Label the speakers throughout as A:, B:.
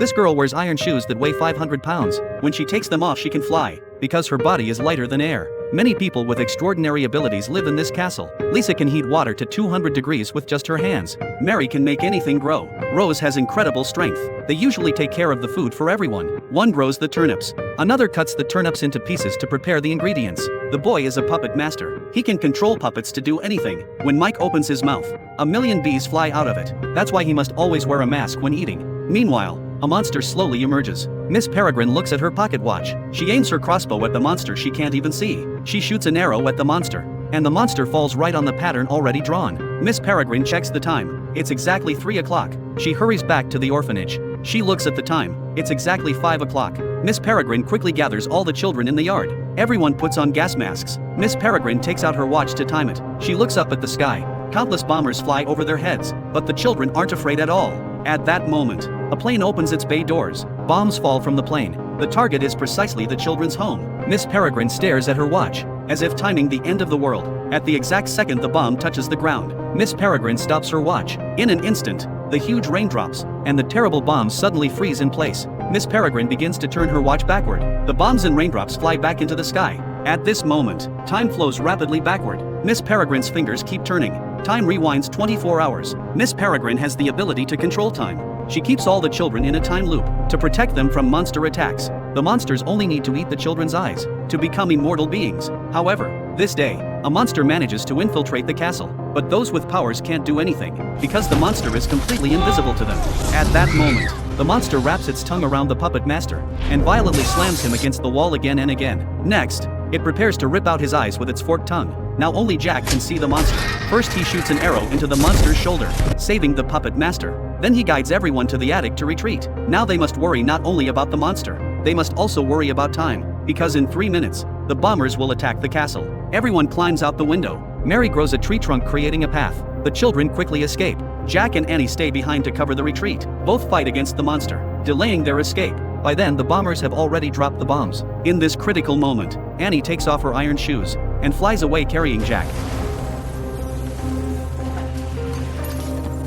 A: This girl wears iron shoes that weigh 500 pounds. When she takes them off, she can fly, because her body is lighter than air. Many people with extraordinary abilities live in this castle. Lisa can heat water to 200 degrees with just her hands. Mary can make anything grow. Rose has incredible strength. They usually take care of the food for everyone. One grows the turnips. Another cuts the turnips into pieces to prepare the ingredients. The boy is a puppet master. He can control puppets to do anything. When Mike opens his mouth, a million bees fly out of it. That's why he must always wear a mask when eating. Meanwhile, a monster slowly emerges. Miss Peregrine looks at her pocket watch. She aims her crossbow at the monster she can't even see. She shoots an arrow at the monster, and the monster falls right on the pattern already drawn. Miss Peregrine checks the time. It's exactly 3 o'clock. She hurries back to the orphanage. She looks at the time. It's exactly 5 o'clock. Miss Peregrine quickly gathers all the children in the yard. Everyone puts on gas masks. Miss Peregrine takes out her watch to time it. She looks up at the sky. Countless bombers fly over their heads, but the children aren't afraid at all. At that moment, a plane opens its bay doors. Bombs fall from the plane. The target is precisely the children's home. Miss Peregrine stares at her watch, as if timing the end of the world. At the exact second the bomb touches the ground, Miss Peregrine stops her watch. In an instant, the huge rain drops, and the terrible bombs suddenly freeze in place. Miss Peregrine begins to turn her watch backward. The bombs and raindrops fly back into the sky. At this moment, time flows rapidly backward. Miss Peregrine's fingers keep turning. Time rewinds 24 hours. Miss Peregrine has the ability to control time. She keeps all the children in a time loop to protect them from monster attacks. The monsters only need to eat the children's eyes to become immortal beings. However, this day, a monster manages to infiltrate the castle, but those with powers can't do anything because the monster is completely invisible to them. At that moment, the monster wraps its tongue around the puppet master and violently slams him against the wall again and again. Next, it prepares to rip out his eyes with its forked tongue. Now only Jack can see the monster. First he shoots an arrow into the monster's shoulder, saving the puppet master. Then he guides everyone to the attic to retreat. Now they must worry not only about the monster, they must also worry about time, because in 3 minutes, the bombers will attack the castle. Everyone climbs out the window. Mary grows a tree trunk creating a path. The children quickly escape. Jack and Annie stay behind to cover the retreat. Both fight against the monster, delaying their escape. By then the bombers have already dropped the bombs. In this critical moment, Annie takes off her iron shoes and flies away carrying Jack.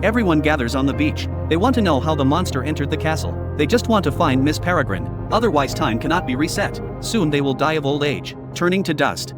A: Everyone gathers on the beach. They want to know how the monster entered the castle. They just want to find Miss Peregrine. Otherwise time cannot be reset. Soon they will die of old age, turning to dust.